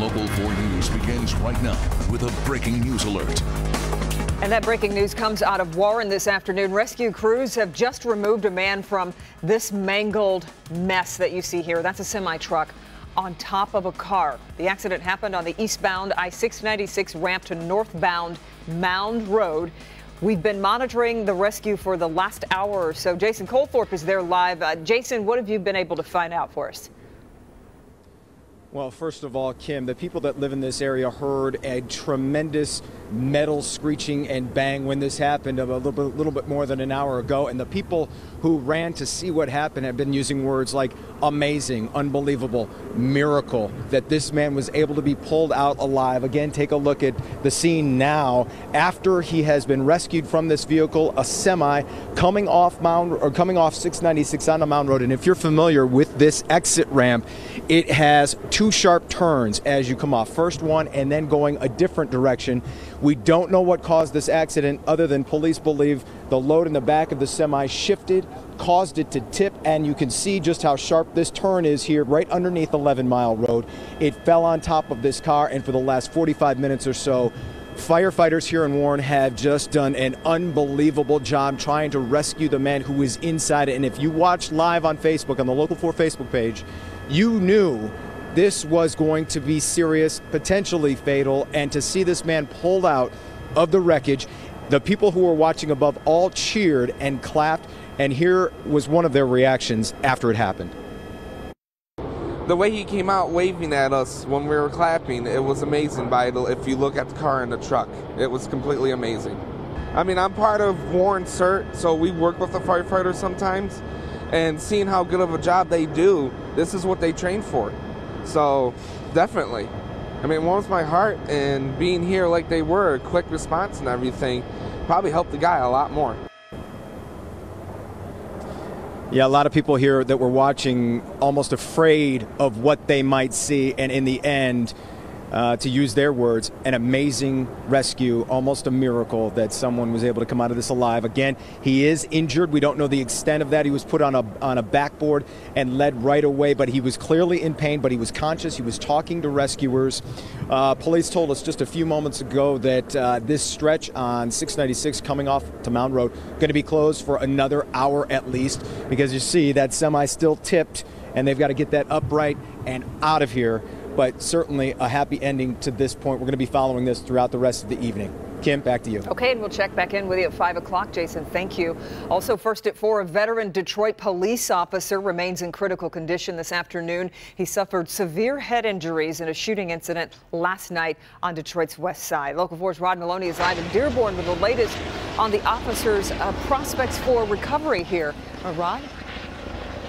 Local 4 News begins right now with a breaking news alert. And that breaking news comes out of Warren this afternoon. Rescue crews have just removed a man from this mangled mess that you see here. That's a semi-truck on top of a car. The accident happened on the eastbound I-696 ramp to northbound Mound Road. We've been monitoring the rescue for the last hour or so. Jason Colthorpe is there live. Jason, what have you been able to find out for us? Well, first of all, Kim, the people that live in this area heard a tremendous metal screeching and bang when this happened a little bit more than an hour ago. And the people who ran to see what happened have been using words like amazing, unbelievable, miracle, that this man was able to be pulled out alive. Again, take a look at the scene now. After he has been rescued from this vehicle, a semi coming off 696 onto Mound Road. And if you're familiar with this exit ramp, it has two sharp turns as you come off. First one and then going a different direction. We don't know what caused this accident other than police believe the load in the back of the semi shifted, caused it to tip, and you can see just how sharp this turn is here right underneath 11 Mile Road. It fell on top of this car, and for the last 45 minutes or so, firefighters here in Warren have just done an unbelievable job trying to rescue the man who was inside it. And if you watched live on Facebook, on the Local 4 Facebook page, you knew this was going to be serious, potentially fatal, and to see this man pulled out of the wreckage, the people who were watching above all cheered and clapped, and here was one of their reactions after it happened. The way he came out waving at us when we were clapping, it was amazing, Vital. If you look at the car and the truck, it was completely amazing. I mean, I'm part of Warren CERT, so we work with the firefighters sometimes, and seeing how good of a job they do, this is what they train for. So, definitely. I mean, it warms my heart, and being here like they were, quick response and everything, probably helped the guy a lot more. Yeah, a lot of people here that were watching almost afraid of what they might see, and in the end, to use their words, an amazing rescue, almost a miracle that someone was able to come out of this alive. Again, he is injured. We don't know the extent of that. He was put on a backboard and led right away, but he was clearly in pain, but he was conscious. He was talking to rescuers. Police told us just a few moments ago that this stretch on 696 coming off to Mound Road going to be closed for another hour at least, because you see that semi still tipped, and they've got to get that upright and out of here. But certainly a happy ending to this point. We're going to be following this throughout the rest of the evening. Kim, back to you. Okay, and we'll check back in with you at 5 o'clock, Jason. Thank you. Also, first at 4, a veteran Detroit police officer remains in critical condition this afternoon. He suffered severe head injuries in a shooting incident last night on Detroit's west side. Local 4's Rod Maloney is live in Dearborn with the latest on the officer's prospects for recovery here. Rod?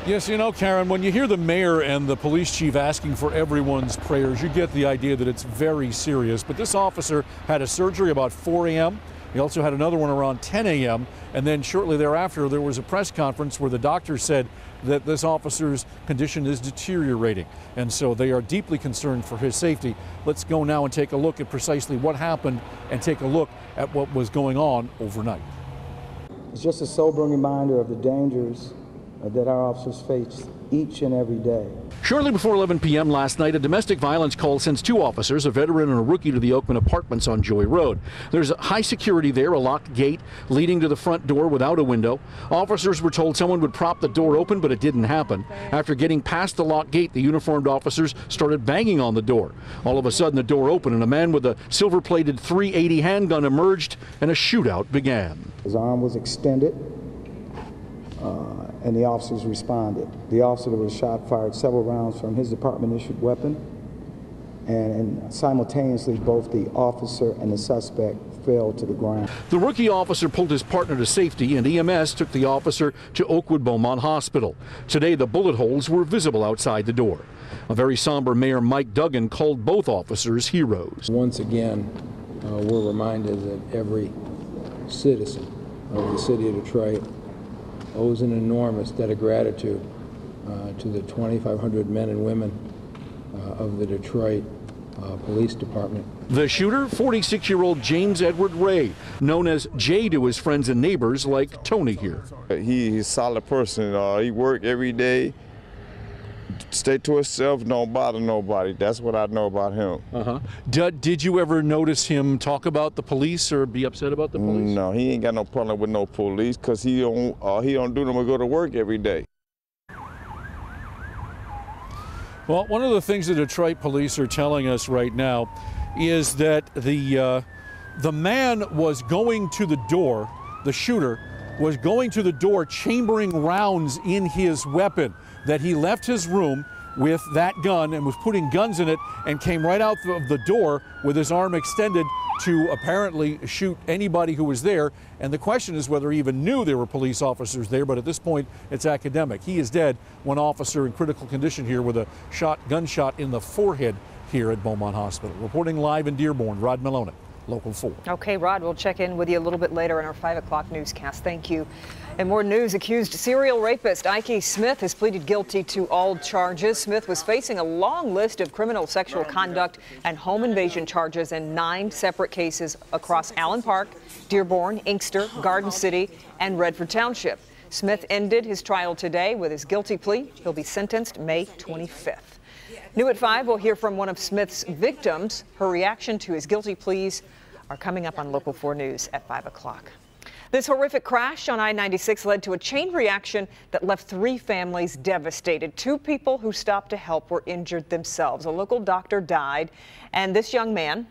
Yes, you know, Karen, when you hear the mayor and the police chief asking for everyone's prayers, you get the idea that it's very serious. But this officer had a surgery about 4 a.m. He also had another one around 10 a.m. And then shortly thereafter, there was a press conference where the doctor said that this officer's condition is deteriorating. And so they are deeply concerned for his safety. Let's go now and take a look at precisely what happened and take a look at what was going on overnight. It's just a sobering reminder of the dangers that our officers face each and every day. Shortly before 11 p.m. last night, a domestic violence call sends 2 officers, a veteran and a rookie, to the Oakman Apartments on Joy Road. There's high security there, a locked gate leading to the front door without a window. Officers were told someone would prop the door open, but it didn't happen. After getting past the locked gate, the uniformed officers started banging on the door. All of a sudden, the door opened and a man with a silver-plated .380 handgun emerged and a shootout began. His arm was extended, and the officers responded. The officer that was shot fired several rounds from his department-issued weapon, and simultaneously both the officer and the suspect fell to the ground. The rookie officer pulled his partner to safety, and EMS took the officer to Oakwood Beaumont Hospital. Today, the bullet holes were visible outside the door. A very somber Mayor Mike Duggan called both officers heroes. Once again, we're reminded that every citizen of the city of Detroit owes an enormous debt of gratitude to the 2,500 men and women of the Detroit Police Department. The shooter, 46-year-old James Edward Ray, known as Jay to his friends and neighbors like Tony here. He's a solid person. He worked every day, stay to himself, don't bother nobody. That's what I know about him. Did you ever notice him talk about the police or be upset about the police? No, he ain't got no problem with no police because he don't do them to go to work every day. Well, one of the things the Detroit police are telling us right now is that the man was going to the door, the shooter was going to the door chambering rounds in his weapon, that he left his room with that gun and was putting guns in it and came right out of the door with his arm extended to apparently shoot anybody who was there. And the question is whether he even knew there were police officers there, but at this point it's academic. He is dead. One officer in critical condition here with a gunshot in the forehead here at Beaumont Hospital. Reporting live in Dearborn, Rod Malone, Local 4. Okay, Rod, we'll check in with you a little bit later in our 5 o'clock newscast. Thank you. And more news, accused serial rapist Ike Smith has pleaded guilty to all charges. Smith was facing a long list of criminal sexual conduct and home invasion charges in 9 separate cases across Allen Park, Dearborn, Inkster, Garden City, and Redford Township. Smith ended his trial today with his guilty plea. He'll be sentenced May 25th. New at 5, we'll hear from one of Smith's victims. Her reaction to his guilty pleas are coming up on Local 4 News at 5 o'clock. This horrific crash on I-96 led to a chain reaction that left 3 families devastated. 2 people who stopped to help were injured themselves. A local doctor died, and this young man,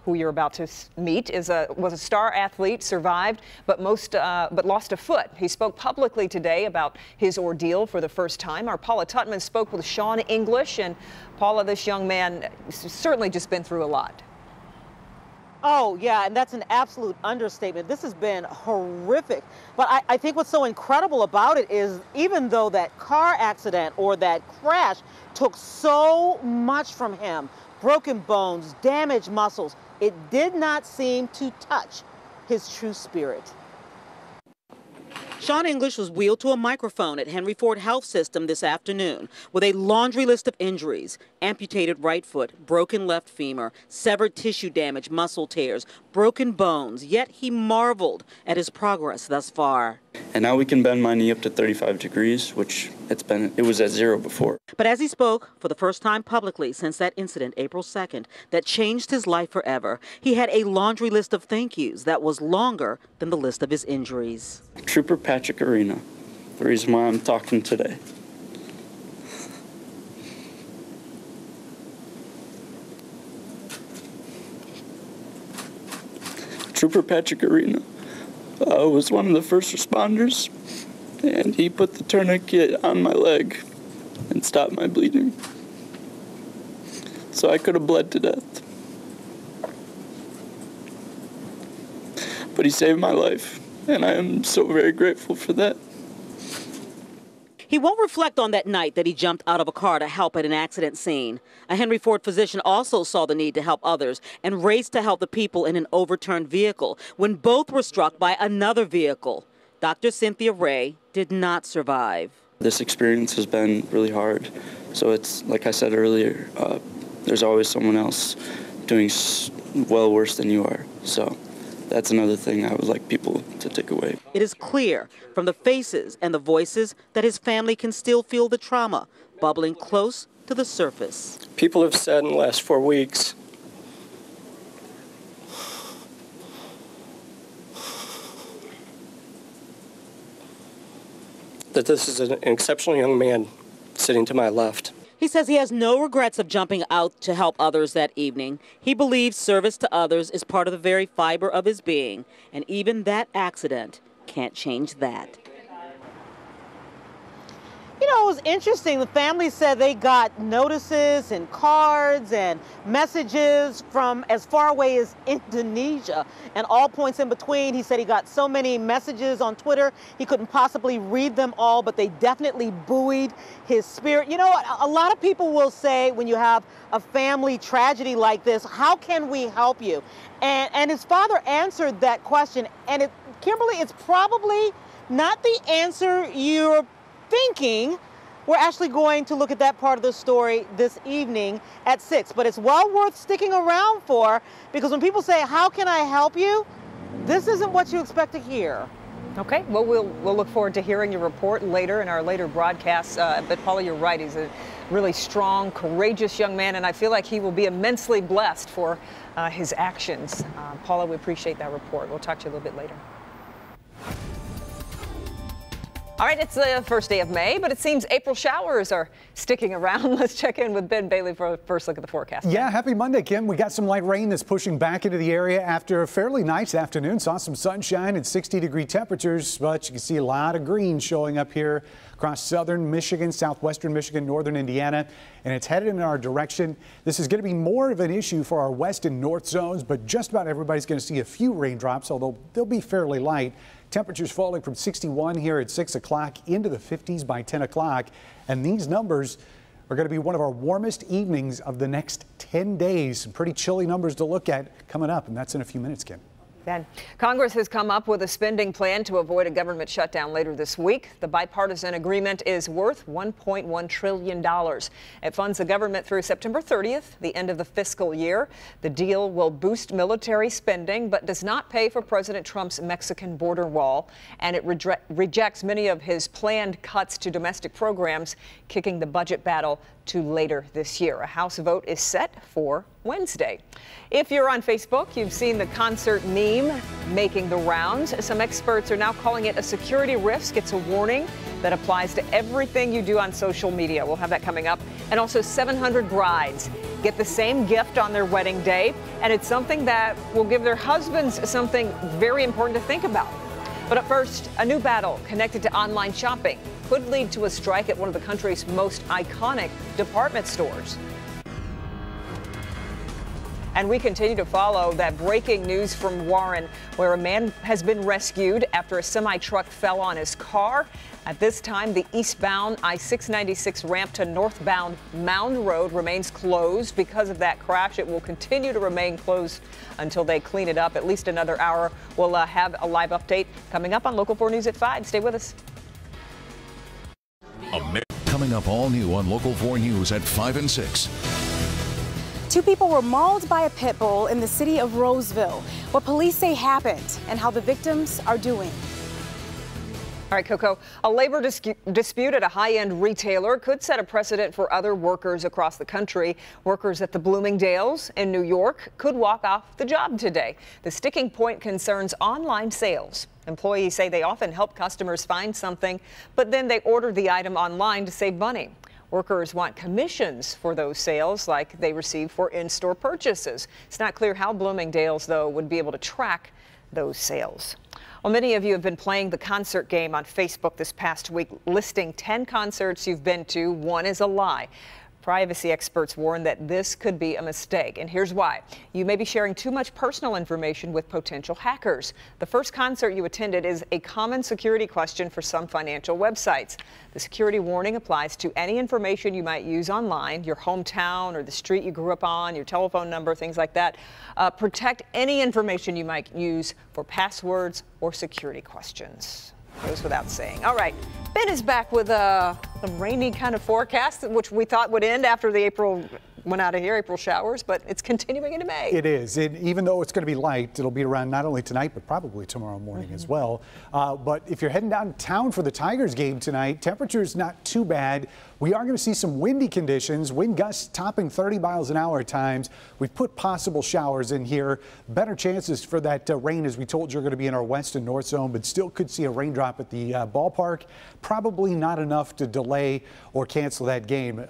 who you're about to meet, was a star athlete, survived, but lost a foot. He spoke publicly today about his ordeal for the first time. Our Paula Tutman spoke with Sean English, and Paula, this young man has certainly just been through a lot. Oh, yeah, and that's an absolute understatement. This has been horrific. But I think what's so incredible about it is even though that car accident or that crash took so much from him, broken bones, damaged muscles, it did not seem to touch his true spirit. Sean English was wheeled to a microphone at Henry Ford Health System this afternoon with a laundry list of injuries: amputated right foot, broken left femur, severed tissue damage, muscle tears, broken bones. Yet he marveled at his progress thus far. And now we can bend my knee up to 35 degrees, which it was at 0 before. But as he spoke for the first time publicly since that incident April 2nd that changed his life forever, he had a laundry list of thank yous that was longer than the list of his injuries. Trooper Patrick Arena, the reason why I'm talking today. Trooper Patrick Arena was one of the first responders, and he put the tourniquet on my leg and stopped my bleeding. So I could have bled to death. But he saved my life, and I am so very grateful for that. He won't reflect on that night that he jumped out of a car to help at an accident scene. A Henry Ford physician also saw the need to help others and raced to help the people in an overturned vehicle when both were struck by another vehicle. Dr. Cynthia Ray did not survive. This experience has been really hard. So it's, like I said earlier, there's always someone else doing well worse than you are. So that's another thing I would like people to take away. It is clear from the faces and the voices that his family can still feel the trauma bubbling close to the surface. People have said in the last 4 weeks that this is an exceptional young man sitting to my left. He says he has no regrets of jumping out to help others that evening. He believes service to others is part of the very fiber of his being, and even that accident can't change that. You know, it was interesting. The family said they got notices and cards and messages from as far away as Indonesia and all points in between. He said he got so many messages on Twitter, he couldn't possibly read them all, but they definitely buoyed his spirit. You know, a lot of people will say when you have a family tragedy like this, how can we help you? And his father answered that question. And Kimberly, it's probably not the answer you're thinking. We're actually going to look at that part of the story this evening at 6, but it's well worth sticking around for, because when people say, how can I help you? This isn't what you expect to hear. Okay, well, we'll look forward to hearing your report later in our later broadcasts. But Paula, you're right. He's a really strong, courageous young man, and I feel like he will be immensely blessed for his actions. Paula, we appreciate that report. We'll talk to you a little bit later. All right, it's the first day of May, but it seems April showers are sticking around. Let's check in with Ben Bailey for a first look at the forecast. Yeah, happy Monday, Kim. We got some light rain that's pushing back into the area after a fairly nice afternoon. Saw some sunshine and 60-degree temperatures, but you can see a lot of green showing up here across southern Michigan, southwestern Michigan, northern Indiana, and it's headed in our direction. This is going to be more of an issue for our west and north zones, but just about everybody's going to see a few raindrops, although they'll be fairly light. Temperatures falling from 61 here at 6 o'clock into the 50s by 10 o'clock. And these numbers are going to be one of our warmest evenings of the next 10 days. Some pretty chilly numbers to look at coming up, and that's in a few minutes, Kim. Ben, Congress has come up with a spending plan to avoid a government shutdown later this week. The bipartisan agreement is worth $1.1 trillion. It funds the government through September 30th, the end of the fiscal year. The deal will boost military spending, but does not pay for President Trump's Mexican border wall. And it rejects many of his planned cuts to domestic programs, kicking the budget battle to later this year. A House vote is set for Wednesday. If you're on Facebook, you've seen the concert meme making the rounds. Some experts are now calling it a security risk. It's a warning that applies to everything you do on social media. We'll have that coming up. And also 700 brides get the same gift on their wedding day. And it's something that will give their husbands something very important to think about. But at first, a new battle connected to online shopping could lead to a strike at one of the country's most iconic department stores. And we continue to follow that breaking news from Warren, where a man has been rescued after a semi-truck fell on his car. At this time, the eastbound I-696 ramp to northbound Mound Road remains closed. Because of that crash, it will continue to remain closed until they clean it up. At least another hour. We'll have a live update coming up on Local 4 News at 5. Stay with us. Coming up all new on Local 4 News at 5 and 6. 2 people were mauled by a pit bull in the city of Roseville. What police say happened and how the victims are doing. All right, Coco, a labor dispute at a high-end retailer could set a precedent for other workers across the country. Workers at the Bloomingdale's in New York could walk off the job today. The sticking point concerns online sales. Employees say they often help customers find something, but then they order the item online to save money. Workers want commissions for those sales like they receive for in-store purchases. It's not clear how Bloomingdale's, though, would be able to track those sales. Well, many of you have been playing the concert game on Facebook this past week, listing 10 concerts you've been to. One is a lie. Privacy experts warn that this could be a mistake, and here's why. You may be sharing too much personal information with potential hackers. The first concert you attended is a common security question for some financial websites. The security warning applies to any information you might use online, your hometown or the street you grew up on, your telephone number, things like that. Protect any information you might use for passwords or security questions. Goes without saying. All right, Ben is back with a rainy kind of forecast, which we thought would end after the April showers, but it's continuing into May. It is. Even though it's going to be light, it'll be around not only tonight, but probably tomorrow morning as well. But if you're heading downtown for the Tigers game tonight, temperature's not too bad. We are going to see some windy conditions, wind gusts topping 30 miles an hour at times. We've put possible showers in here. Better chances for that rain, as we told you, are going to be in our west and north zone, but still could see a raindrop at the ballpark. Probably not enough to delay or cancel that game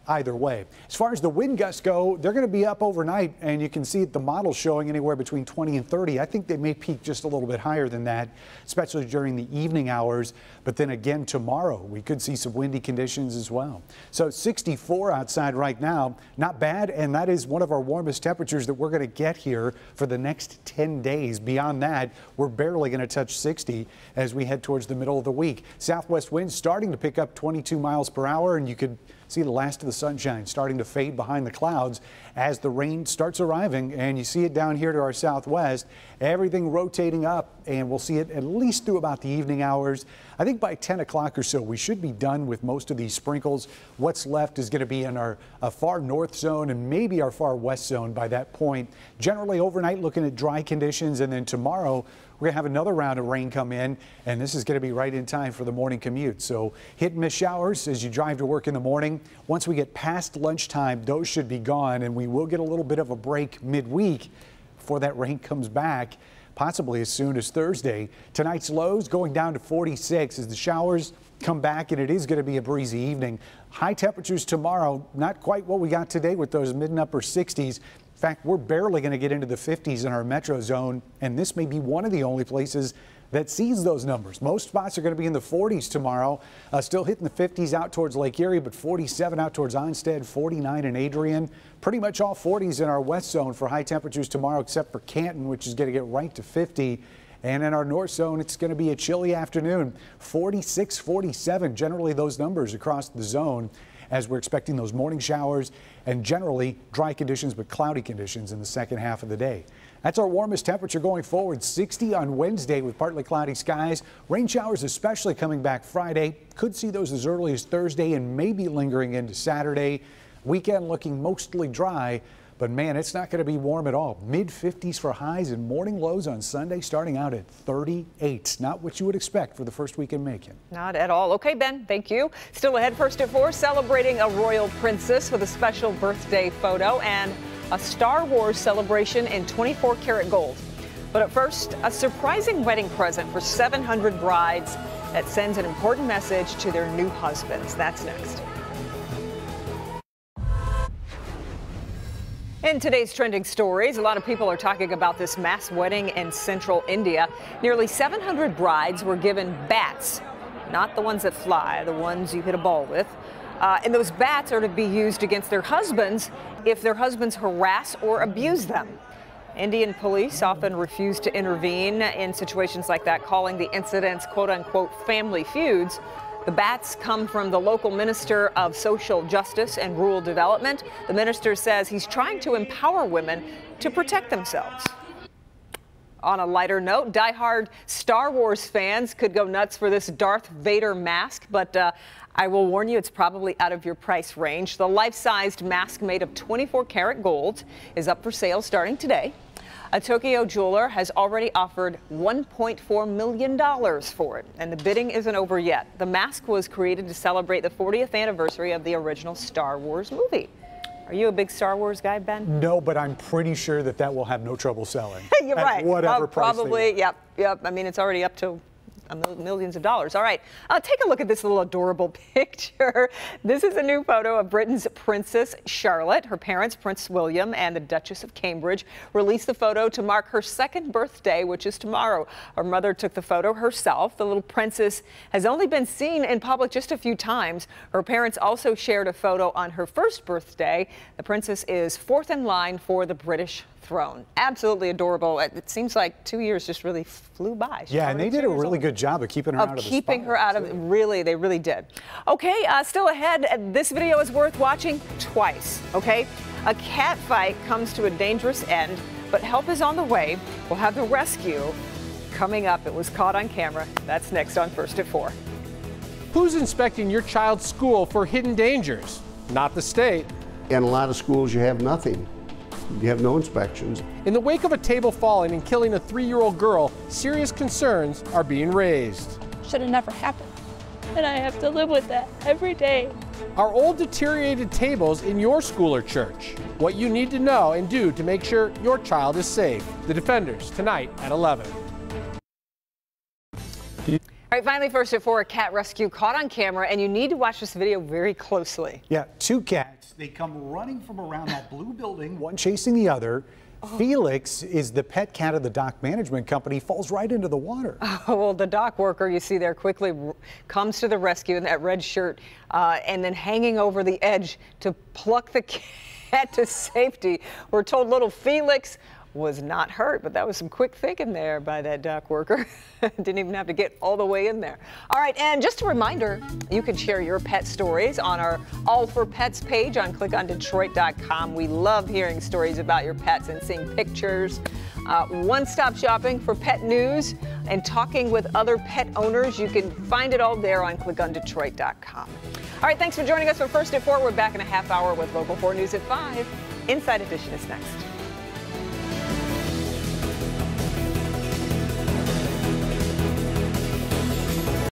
either way. As far as the wind gusts go, they're going to be up overnight, and you can see the model showing anywhere between 20 and 30. I think they may peak just a little bit higher than that, especially during the evening hours. But then again, tomorrow, we could see some windy conditions as well. So 64 outside right now, not bad, and that is one of our warmest temperatures that we're going to get here for the next 10 days. Beyond that, we're barely going to touch 60 as we head towards the middle of the week. Southwest winds starting to pick up 22 miles per hour, and you could see the last of the sunshine starting to fade behind the clouds as the rain starts arriving, and you see it down here to our southwest. Everything rotating up, and we'll see it at least through about the evening hours. I think by 10 o'clock or so, we should be done with most of these sprinkles. What's left is going to be in our far north zone and maybe our far west zone by that point. Generally overnight looking at dry conditions, and then tomorrow we're going to have another round of rain come in, and this is going to be right in time for the morning commute. So hit and miss showers as you drive to work in the morning. Once we get past lunchtime, those should be gone, and we will get a little bit of a break midweek before that rain comes back, possibly as soon as Thursday. Tonight's lows going down to 46 as the showers come back, and it is going to be a breezy evening. High temperatures tomorrow, not quite what we got today with those mid and upper 60s. In fact, we're barely going to get into the 50s in our metro zone, and this may be one of the only places that sees those numbers. Most spots are going to be in the 40s tomorrow, still hitting the 50s out towards Lake Erie, but 47 out towards Onstead, 49 in Adrian. Pretty much all 40s in our west zone for high temperatures tomorrow, except for Canton, which is going to get right to 50. And in our north zone, it's going to be a chilly afternoon, 46, 47, generally those numbers across the zone, as we're expecting those morning showers and generally dry conditions but cloudy conditions in the second half of the day. That's our warmest temperature going forward, 60 on Wednesday with partly cloudy skies. Rain showers especially coming back Friday. Could see those as early as Thursday and maybe lingering into Saturday. Weekend looking mostly dry. But man, it's not going to be warm at all. Mid-50s for highs and morning lows on Sunday starting out at 38. Not what you would expect for the first week in Macon. Not at all. Okay, Ben, thank you. Still ahead first at 4, celebrating a royal princess with a special birthday photo and a Star Wars celebration in 24 karat gold. But at first, a surprising wedding present for 700 brides that sends an important message to their new husbands. That's next. In today's trending stories, a lot of people are talking about this mass wedding in central India. Nearly 700 brides were given bats, not the ones that fly, the ones you hit a ball with. And those bats are to be used against their husbands if their husbands harass or abuse them. Indian police often refuse to intervene in situations like that, calling the incidents quote-unquote family feuds. The bats come from the local minister of social justice and rural development. The minister says he's trying to empower women to protect themselves. On a lighter note, diehard Star Wars fans could go nuts for this Darth Vader mask, but I will warn you, it's probably out of your price range. The life-sized mask made of 24 karat gold is up for sale starting today. A Tokyo jeweler has already offered $1.4 million for it, and the bidding isn't over yet. The mask was created to celebrate the 40th anniversary of the original Star Wars movie. Are you a big Star Wars guy, Ben? No, but I'm pretty sure that that will have no trouble selling. You're right. Whatever price. Probably, yep. I mean, it's already up to millions of dollars. All right, take a look at this little adorable picture. This is a new photo of Britain's Princess Charlotte. Her parents, Prince William and the Duchess of Cambridge, released the photo to mark her second birthday, which is tomorrow. Her mother took the photo herself. The little princess has only been seen in public just a few times. Her parents also shared a photo on her first birthday. The princess is fourth in line for the British throne. Absolutely adorable. It seems like 2 years just really flew by. Yeah, and they did a really good job of keeping her out of the spotlight. Keeping her out of it. Really, they really did. Okay, still ahead. This video is worth watching twice. Okay, a cat fight comes to a dangerous end, but help is on the way. We'll have the rescue coming up. It was caught on camera. That's next on First at 4. Who's inspecting your child's school for hidden dangers? Not the state. In a lot of schools, you have nothing. You have no inspections. In the wake of a table falling and killing a 3-year-old girl, serious concerns are being raised. Should have never happened, and I have to live with that every day. Are old deteriorated tables in your school or church? What you need to know and do to make sure your child is safe. The Defenders, tonight at 11. All right, finally, First at 4, a cat rescue caught on camera, and you need to watch this video very closely. Yeah, 2 cats. They come running from around that blue building, one chasing the other. Felix is the pet cat of the dock management company, falls right into the water. Oh, well, the dock worker you see there quickly comes to the rescue in that red shirt and then hanging over the edge to pluck the cat to safety. We're told little Felix was not hurt, but that was some quick thinking there by that dock worker. Didn't even have to get all the way in there. All right, and just a reminder, you can share your pet stories on our All for Pets page on clickondetroit.com. We love hearing stories about your pets and seeing pictures. One-stop shopping for pet news and talking with other pet owners. You can find it all there on clickondetroit.com. All right, thanks for joining us for First at 4. We're back in a half hour with Local 4 News at 5. Inside Edition is next.